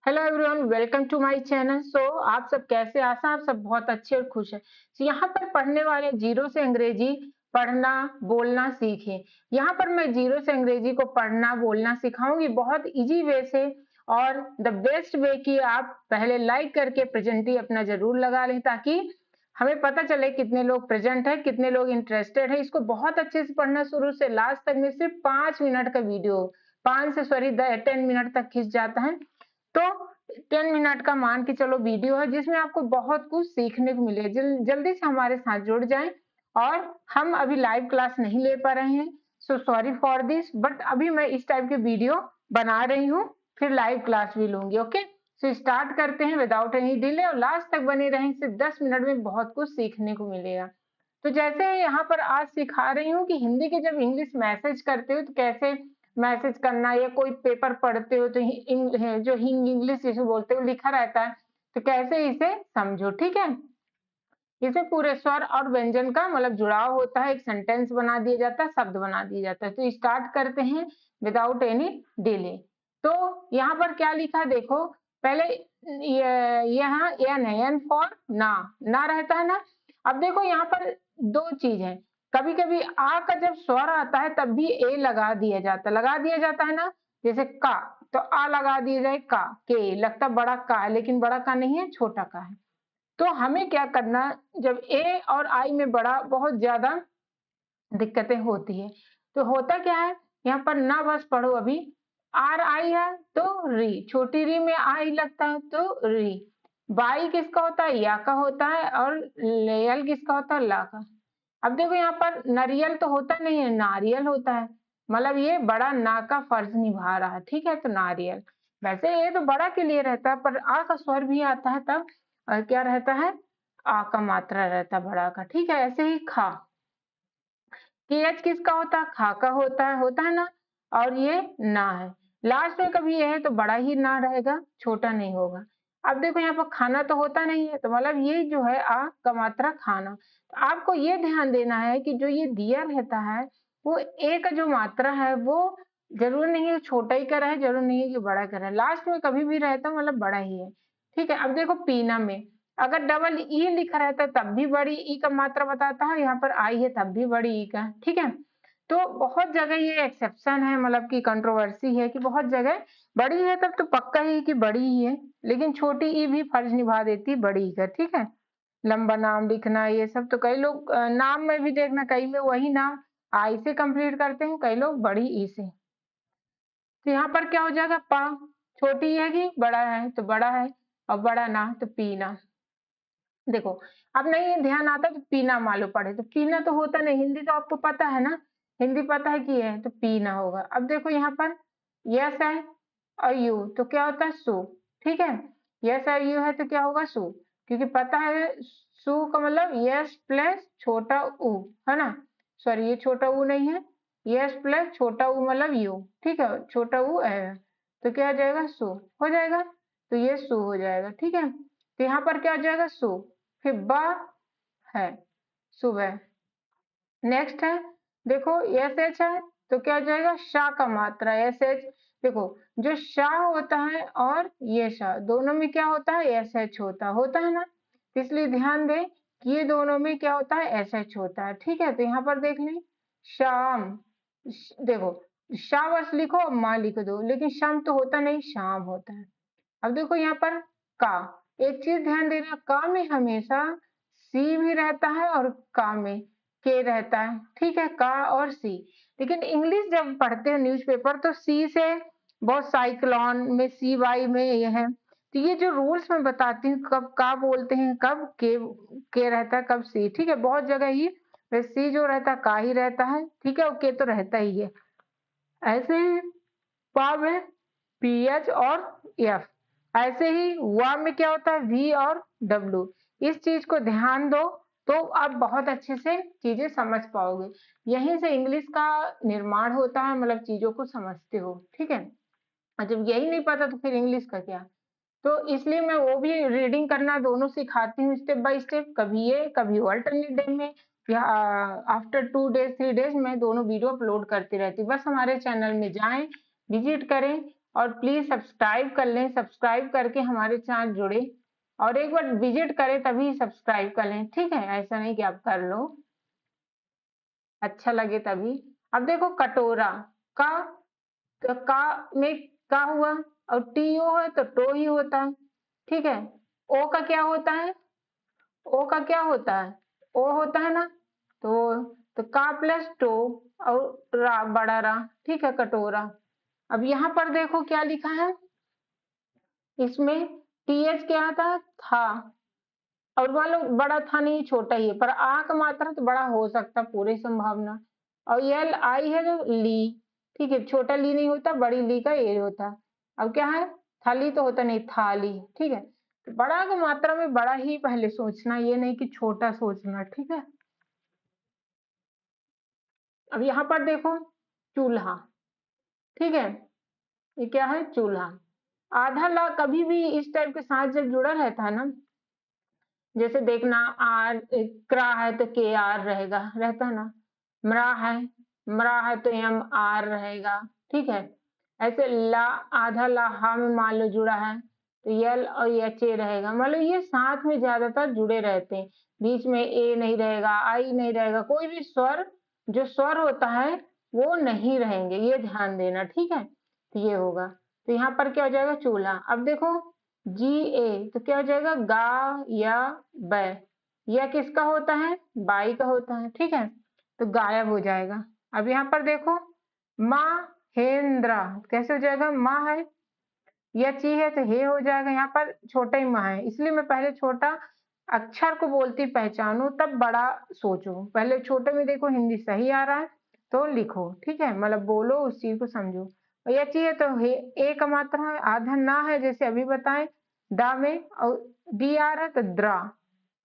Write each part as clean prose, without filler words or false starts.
Hello everyone, welcome to my channel. आप सब कैसे? आशा आप सब बहुत अच्छे और खुश हैं। यहाँ पर पढ़ने वाले जीरो से अंग्रेजी पढ़ना बोलना सीखें। यहाँ पर मैं जीरो से अंग्रेजी को पढ़ना बोलना सिखाऊंगी बहुत इजी वे से और द बेस्ट वे की आप पहले लाइक करके प्रेजेंट ही अपना जरूर लगा लें ताकि हमें पता चले कितने लोग प्रेजेंट है, कितने लोग इंटरेस्टेड है। इसको बहुत अच्छे से पढ़ना शुरू से लास्ट तक में सिर्फ 5 मिनट का वीडियो 10 मिनट तक खिंच जाता है। तो 10 मिनट का मान के चलो वीडियो है जिसमें आपको बहुत कुछ सीखने को मिले। जल्दी से हमारे साथ जुड़ जाएं। और हम अभी लाइव क्लास नहीं ले पा रहे हैं, so sorry for this, but अभी मैं इस टाइप के वीडियो बना रही हूँ, फिर लाइव क्लास भी लूंगी। ओके, सो स्टार्ट करते हैं विदाउट एनी डिले और लास्ट तक बने रहें। सिर्फ 10 मिनट में बहुत कुछ सीखने को मिलेगा। तो जैसे यहाँ पर आज सिखा रही हूँ कि हिंदी के जब इंग्लिश मैसेज करते हो तो कैसे मैसेज करना, या कोई पेपर पढ़ते हो तो जो इंग्लिश जिसे बोलते हो लिखा रहता है तो कैसे इसे समझो। ठीक है, इसे पूरे स्वर और व्यंजन का मतलब जुड़ाव होता है, एक सेंटेंस बना दिया जाता है, शब्द बना दिया जाता है। तो स्टार्ट करते हैं विदाउट एनी डिले। तो यहाँ पर क्या लिखा देखो, पहले यहाँ एन है, एन फॉर ना रहता है ना। अब देखो यहाँ पर दो चीज है, कभी कभी आ का जब स्वर आता है तब भी ए लगा दिया जाता है ना। जैसे का, तो आ लगा दिया जाए का, के लगता बड़ा का है लेकिन बड़ा का नहीं है, छोटा का है। तो हमें क्या करना, जब ए और आई में बड़ा बहुत ज्यादा दिक्कतें होती है तो होता क्या है, यहाँ पर ना बस पढ़ो। अभी आर आई है तो री, छोटी री में आई लगता है तो री। बाई किसका होता है? या का होता है। और लेयल किसका होता है? ला का। अब देखो यहाँ पर नारियल तो होता नहीं है, नारियल होता है, मतलब ये बड़ा ना का फर्ज निभा रहा है। ठीक है, तो नारियल। वैसे ये तो बड़ा के लिए रहता है, पर आ का स्वर भी आता है तब क्या रहता है? आ का मात्रा रहता है बड़ा का। ठीक है, ऐसे ही खा, कि एच किसका होता है? खा का होता है ना। और ये ना है, लास्ट में कभी ये है तो बड़ा ही ना रहेगा, छोटा नहीं होगा। अब देखो यहाँ पर खाना तो होता नहीं है, तो मतलब ये जो है आ का मात्रा खाना। तो आपको ये ध्यान देना है कि जो ये दिया रहता है वो ए का जो मात्रा है वो जरूर नहीं है छोटा ही का रहे, जरूर नहीं है कि बड़ा का रहे, लास्ट में कभी भी रहता मतलब बड़ा ही है। ठीक है, अब देखो पीना में अगर डबल ई लिखा रहता है तब भी बड़ी ई का मात्रा बताता है, यहाँ पर आई है तब भी बड़ी ई का। ठीक है, तो बहुत जगह ये एक्सेप्शन है, मतलब की कंट्रोवर्सी है कि बहुत जगह बड़ी है तब तो पक्का ही कि बड़ी ही है, लेकिन छोटी ई भी फर्ज निभा देती है बड़ी ई का। ठीक है, लंबा नाम लिखना ये सब तो कई लोग नाम में भी देखना, कई में वही नाम आई से कंप्लीट करते हैं, कई लोग बड़ी ई से। तो यहाँ पर क्या हो जाएगा? पा, छोटी है कि बड़ा है तो बड़ा है, और बड़ा ना तो पीना। देखो अब नहीं ध्यान आता तो पीना मालूम पड़े, तो पीना तो होता नहीं, हिंदी तो आपको पता है ना, हिंदी पता है कि है तो पीना होगा। अब देखो यहाँ पर यस है और यू तो क्या होता है? सु। ठीक है, यस और यू है तो क्या होगा? सु, क्योंकि पता है सु का मतलब यस प्लस छोटा ऊ है ना। सॉरी, ये छोटा ऊ नहीं है, यस प्लस छोटा ऊ मतलब यू। ठीक है, छोटा ऊ है तो क्या हो जाएगा? सु हो जाएगा, तो ये सु हो जाएगा। ठीक है, तो यहाँ पर क्या हो जाएगा? सु, फिर बा है सुबह। नेक्स्ट है देखो एस एच है तो क्या हो जाएगा? शाह का मात्रा एस एच। देखो जो शाह होता है और ये शाह दोनों में क्या होता है? एस एच होता है ना, इसलिए ध्यान दें कि ये दोनों में क्या होता है? एस एच होता है। ठीक है, तो यहाँ पर देख लें शाम, देखो शाह बस लिखो और माँ लिख दो, लेकिन शाम तो होता नहीं, शाम होता है। अब देखो यहाँ पर का, एक चीज ध्यान देना, का में हमेशा सी भी रहता है और का में के रहता है। ठीक है, का और सी। लेकिन इंग्लिश जब पढ़ते हैं न्यूज़पेपर तो सी से बहुत साइक्लोन में सी वाई में ये है, तो ये जो रूल्स मैं बताती हूँ कब का बोलते हैं कब के रहता है कब सी। ठीक है, बहुत जगह ही सी जो रहता है का ही रहता है। ठीक है, और के तो रहता ही है। ऐसे ही पा में पी एच और एफ, ऐसे ही वा में क्या होता है? वी और डब्ल्यू। इस चीज को ध्यान दो तो आप बहुत अच्छे से चीजें समझ पाओगे। यहीं से इंग्लिश का निर्माण होता है, मतलब चीजों को समझते हो। ठीक है, और जब यही नहीं पता तो फिर इंग्लिश का क्या। तो इसलिए मैं वो भी रीडिंग करना दोनों सिखाती हूँ स्टेप बाय स्टेप, कभी ये कभी अल्टरनेट डे में, या आफ्टर 2 डेज 3 डेज में दोनों वीडियो अपलोड करती रहती हूँ। बस हमारे चैनल में जाएं, विजिट करें और प्लीज सब्सक्राइब कर लें, सब्सक्राइब करके हमारे साथ जुड़े और एक बार विजिट करें तभी सब्सक्राइब कर लें, ठीक है, ऐसा नहीं कि आप कर लो, अच्छा लगे तभी। अब देखो कटोरा का, तो का में का हुआ और टी ओ है तो टो ही होता है, ठीक है। ओ का क्या होता है, ओ का क्या होता है, ओ होता है ना, तो का प्लस टो और रा बड़ा रा, ठीक है, कटोरा। अब यहाँ पर देखो क्या लिखा है, इसमें टी एच क्या था और वालो बड़ा था नहीं, छोटा ही है, पर आ का मात्रा तो बड़ा हो सकता, पूरी संभावना। और यल आई है तो ली, ठीक है, छोटा ली नहीं होता, बड़ी ली का ए होता। अब क्या है, थाली तो होता नहीं, थाली, ठीक है। तो बड़ा का मात्रा में बड़ा ही पहले सोचना, ये नहीं कि छोटा सोचना, ठीक है। अब यहाँ पर देखो चूल्हा, ठीक है, ये क्या है, चूल्हा। आधा ला कभी भी इस टाइप के साथ जब जुड़ा रहता है ना, जैसे देखना आर क्रा है तो के आर रहेगा, रहता है ना, मरा है तो एम आर रहेगा, ठीक है। ऐसे ला, आधा ला हा में मान लो जुड़ा है तो यल और एच ए रहेगा, मतलब ये साथ में ज्यादातर जुड़े रहते हैं, बीच में ए नहीं रहेगा, आई नहीं रहेगा, कोई भी स्वर जो स्वर होता है वो नहीं रहेंगे, ये ध्यान देना, ठीक है। तो ये होगा, तो यहाँ पर क्या हो जाएगा, चूल्हा। अब देखो जी ए तो क्या हो जाएगा, गा या बै, यह किसका होता है, बाई का होता है, ठीक है, तो गायब हो जाएगा। अब यहाँ पर देखो महेंद्रा, कैसे हो जाएगा, माँ है या ची है तो हे हो जाएगा, यहाँ पर छोटा ही माँ है, इसलिए मैं पहले छोटा अक्षर को बोलती पहचानो तब बड़ा सोचो, पहले छोटे में देखो हिंदी सही आ रहा है तो लिखो, ठीक है, मतलब बोलो उस चीज को समझो। और यह चाहिए तो हे ए का मात्रा है, आधा ना है जैसे अभी बताए दा में, और डी आ रहा है तो द्रा,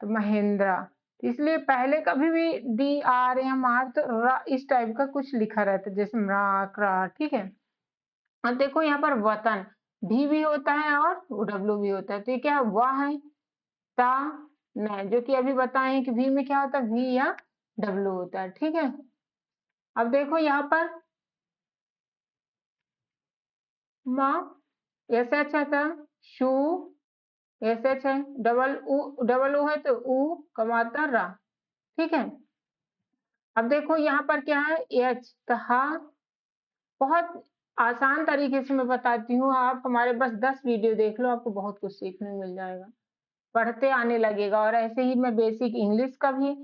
तो महेंद्रा, इसलिए पहले कभी भी डी आर या मार तो रा इस टाइप का कुछ लिखा रहता है, जैसे मरा क्रा, ठीक है। अब देखो यहाँ पर वतन भी होता है और डब्ल्यू भी होता है, तो ये क्या है, वाह है ता न, जो कि अभी बताए कि भी में क्या होता है, भी या डब्ल्यू होता है, ठीक है। अब देखो यहाँ पर माँ एस एच है था, शू एस एच है, डबल ओ है तो ऊ कमाता रा, ठीक है। अब देखो यहाँ पर क्या है, एच तो हा, बहुत आसान तरीके से मैं बताती हूँ, आप हमारे बस 10 वीडियो देख लो, आपको बहुत कुछ सीखने को मिल जाएगा, पढ़ते आने लगेगा। और ऐसे ही मैं बेसिक इंग्लिश का भी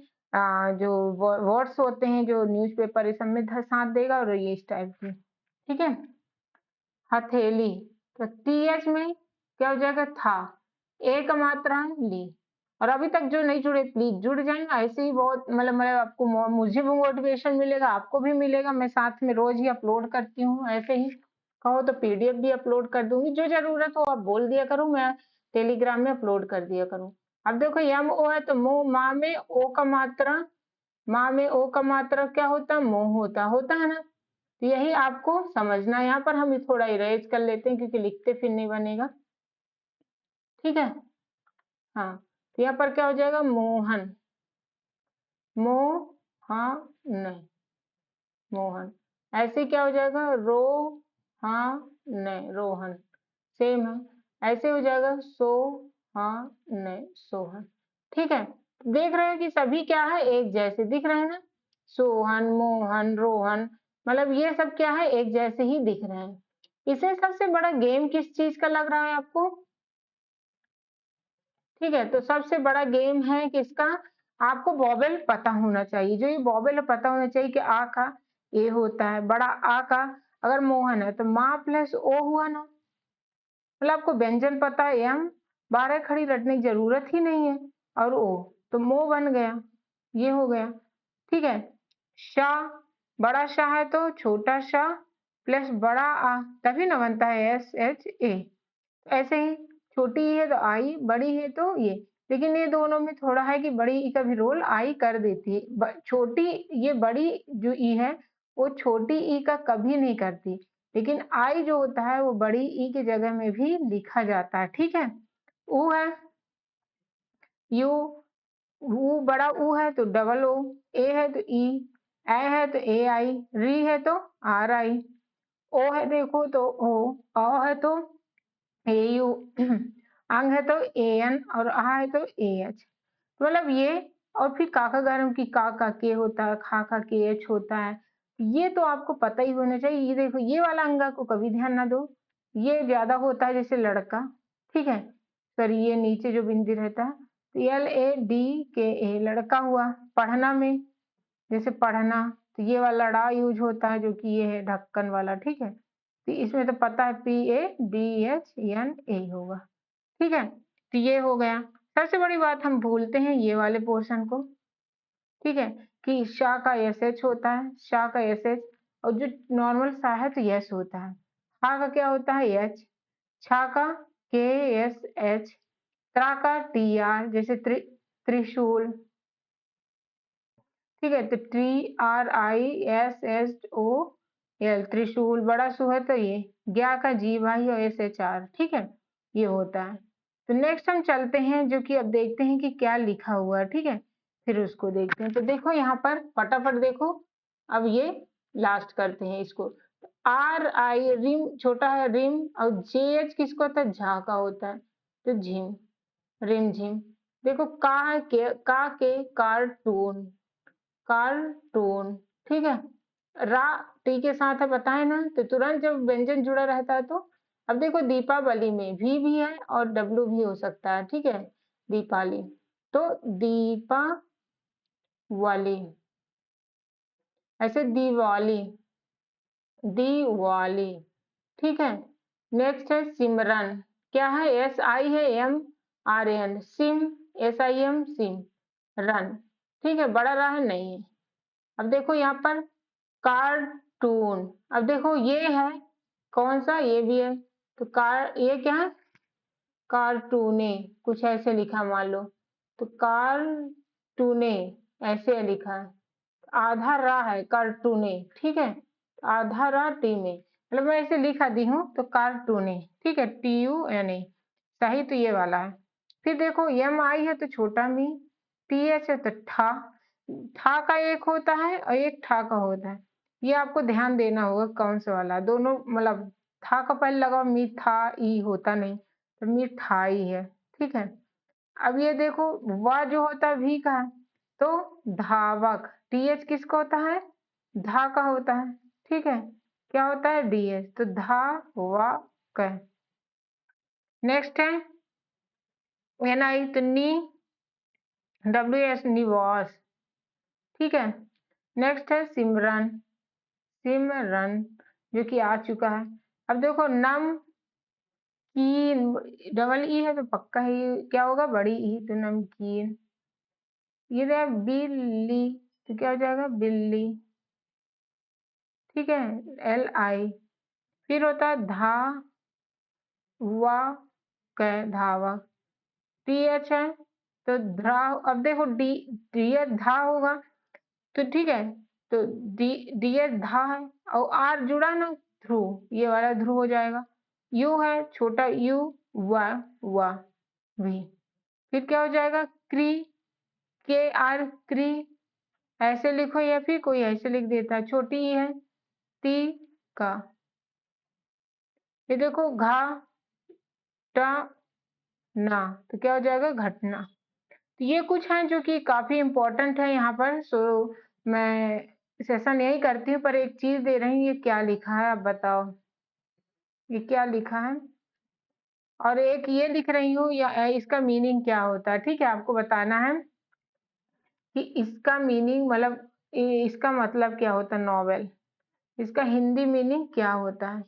जो वर्ड्स होते हैं जो न्यूज़पेपर इस सब में साथ देगा, और ये इस टाइप की, ठीक है। हथेली तो टी एच में क्या हो जाएगा, था, ए का मात्रा है ली। और अभी तक जो नहीं जुड़े प्लीज जुड़ जाएंगे, ऐसे ही बहुत मतलब आपको मुझे भी मोटिवेशन मिलेगा, आपको भी मिलेगा, मैं साथ में रोज ही अपलोड करती हूँ, ऐसे ही कहो तो पीडीएफ भी अपलोड कर दूंगी, जो जरूरत हो आप बोल दिया करूँ, मैं टेलीग्राम में अपलोड कर दिया करूँ। अब देखो यम ओ है तो मो, माँ में ओ का मात्रा, माँ में ओ का मात्रा क्या होता है, मोह होता है ना, तो यही आपको समझना है। यहाँ पर हम थोड़ा इरेज कर लेते हैं क्योंकि लिखते फिर नहीं बनेगा, ठीक है। हाँ, तो यहाँ पर क्या हो जाएगा, मोहन, मोहन, मोहन। ऐसे क्या हो जाएगा, रो हाँ न, रोहन, सेम है। ऐसे हो जाएगा सो हाँ न, सोहन, ठीक है। देख रहे हैं कि सभी क्या है, एक जैसे दिख रहे हैं ना, सोहन, मोहन, रोहन, मतलब ये सब क्या है, एक जैसे ही दिख रहे हैं। इसे सबसे बड़ा गेम किस चीज का लग रहा है आपको, ठीक है, तो सबसे बड़ा गेम है किसका, आपको वॉवेल पता होना चाहिए, जो ये वॉवेल है पता होना चाहिए कि आ का ए होता है, बड़ा आ का अगर मोहन है तो माँ प्लस ओ हुआ ना, मतलब आपको व्यंजन पता है, एम 12 खड़ी रटने की जरूरत ही नहीं है, और ओ तो मो बन गया, ये हो गया, ठीक है। शाह, बड़ा शाह है तो छोटा शाह प्लस बड़ा आ, तभी ना बनता है एस एच ए, ऐसे ही छोटी ई है तो आई, बड़ी है तो ये, लेकिन ये दोनों में थोड़ा है कि बड़ी ई का भी रोल आई कर देती है, छोटी, ये बड़ी जो ई है वो छोटी ई का कभी नहीं करती, लेकिन आई जो होता है वो बड़ी ई की जगह में भी लिखा जाता है, ठीक है। ऊ है यू, ऊ बड़ा ऊ है तो डबल ओ, ए है तो ई, ए है तो ए आई, री है तो आर आई, ओ है देखो तो ओ, अ है तो ए यू, अंग है तो ए एन और आ है तो ए एच। मतलब ये, और फिर का गरम की का के होता है, खा के एच होता है। ये तो आपको पता ही होना चाहिए। ये देखो ये वाला अंगा को कभी ध्यान ना दो, ये ज्यादा होता है जैसे लड़का, ठीक है। सर ये नीचे जो बिंदी रहता है तो एल ए डी के ए लड़का हुआ। पढ़ना में जैसे पढ़ना, तो ये वाला डा यूज होता है जो कि ये है ढक्कन वाला, ठीक है। तो इसमें तो पता है P A D H N A होगा, ठीक है। तो ये हो गया। सबसे बड़ी बात हम भूलते हैं ये वाले पोर्शन को, ठीक है, कि शाह का एस एच होता है, शाह का एस एच, और जो नॉर्मल सा है तो यस होता है। हा का क्या होता है एच, छा का के एस एच, त्रा का टी आर जैसे त्रिशूल, ठीक है। तो T R I S H O L त्रिशूल। बड़ा सु है तो ये ज्ञा का जी भाई और एस एच आर, ठीक है, ये होता है। तो नेक्स्ट हम चलते हैं जो कि अब देखते हैं कि क्या लिखा हुआ है, ठीक है, फिर उसको देखते हैं। तो देखो यहाँ पर फटाफट देखो, अब ये लास्ट करते हैं इसको। आर आई रिम छोटा है रिम, और जे एच किसको होता है, झा का होता है, तो झिम, रिम झिम। देखो का के कार्टून, कार्टून, ठीक है। रा टी के साथ है बताए ना, तो तुरंत जब व्यंजन जुड़ा रहता है तो, अब देखो दीपावली में भी है और डब्लू भी हो सकता है, ठीक है। दीपावली, तो दीपावली, ऐसे दिवाली, दिवाली, ठीक है। नेक्स्ट है सिमरन, क्या है, एस आई है एम आर एन, सिम, एस आई एम सिम, रन, ठीक है। बड़ा रहा है नहीं है। अब देखो यहाँ पर कार्टून, अब देखो ये है कौन सा, ये भी है, तो ये क्या है, कार्टूने, कुछ ऐसे लिखा मान लो, तो कार्टूने ऐसे लिखा है। आधा रा है कार्टूने, ठीक है, आधा रा टी में, मतलब मैं ऐसे लिखा दी हूँ तो कार्टूने, ठीक है, टी यू एन ए, सही तो ये वाला है। फिर देखो एम आई है तो छोटा मी, टी एच है तो ठा, ठा का एक होता है और एक ठा का होता है। ये आपको ध्यान देना होगा कौन सा वाला, दोनों मतलब था का पहले लगाओ, मीठा ई होता नहीं, तो मिठाई है, ठीक है। अब ये देखो वा जो होता है वी का है, तो धावक, टीएच किसका होता है, धा का होता है, ठीक है। क्या होता है डीएच, तो धा वा क। नेक्स्ट है एन आई, तो नी, डब्ल्यू एस निवास, ठीक है। नेक्स्ट है सिमरन, सिमरन जो कि आ चुका है। अब देखो नम की, डबल ई है तो पक्का ही क्या होगा, बड़ी ई, तो नमकीन। ये रहा बिल्ली, तो क्या हो जाएगा बिल्ली, ठीक है, एल आई। फिर होता है धा वा क, धावक, टी एच है तो ध्रा। अब देखो डी, डी एच धा होगा तो ठीक है, तो डी, डी एच धा है, और आर जुड़ा ना ध्रुव, ये वाला ध्रुव हो जाएगा। यू है छोटा यू, वा वी, फिर क्या हो जाएगा क्री, के आर क्री, ऐसे लिखो या फिर कोई ऐसे लिख देता है, छोटी ई है ती का। ये देखो घा टा ना, तो क्या हो जाएगा घटना। तो ये कुछ हैं जो कि काफी इंपॉर्टेंट है यहाँ पर। सो मैं सेशन यही करती हूँ, पर एक चीज दे रही हूँ, ये क्या लिखा है आप बताओ, ये क्या लिखा है, और एक ये लिख रही हूँ या इसका मीनिंग क्या होता है, ठीक है। आपको बताना है कि इसका मीनिंग मतलब इसका मतलब क्या होता है, नॉवेल, इसका हिंदी मीनिंग क्या होता है।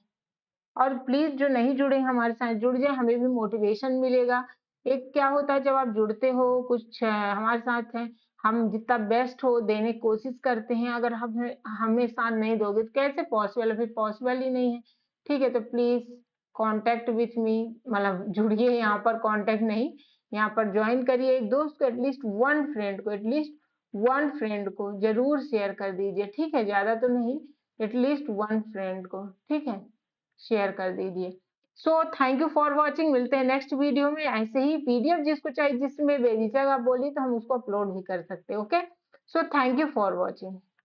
और प्लीज जो नहीं जुड़े हमारे साथ जुड़ जाए, हमें भी मोटिवेशन मिलेगा। एक क्या होता है जब आप जुड़ते हो कुछ हमारे साथ है, हम जितना बेस्ट हो देने की कोशिश करते हैं, अगर हम हमें साथ नहीं दोगे तो कैसे पॉसिबल है, फिर पॉसिबल ही नहीं है, ठीक है। तो प्लीज कांटेक्ट विथ मी, मतलब जुड़िए यहाँ पर, कांटेक्ट नहीं, यहाँ पर ज्वाइन करिए। एक दोस्त को एटलीस्ट वन फ्रेंड को, एटलीस्ट वन फ्रेंड को जरूर शेयर कर दीजिए, ठीक है, ज्यादा तो नहीं, एटलीस्ट वन फ्रेंड को, ठीक है, शेयर कर दीजिए। So thank you for watching, मिलते हैं नेक्स्ट वीडियो में। ऐसे ही पीडीएफ जिसको चाहिए, जिसमें बेझिझक आप बोली तो हम उसको अपलोड भी कर सकते हैं। Okay, so thank you for watching.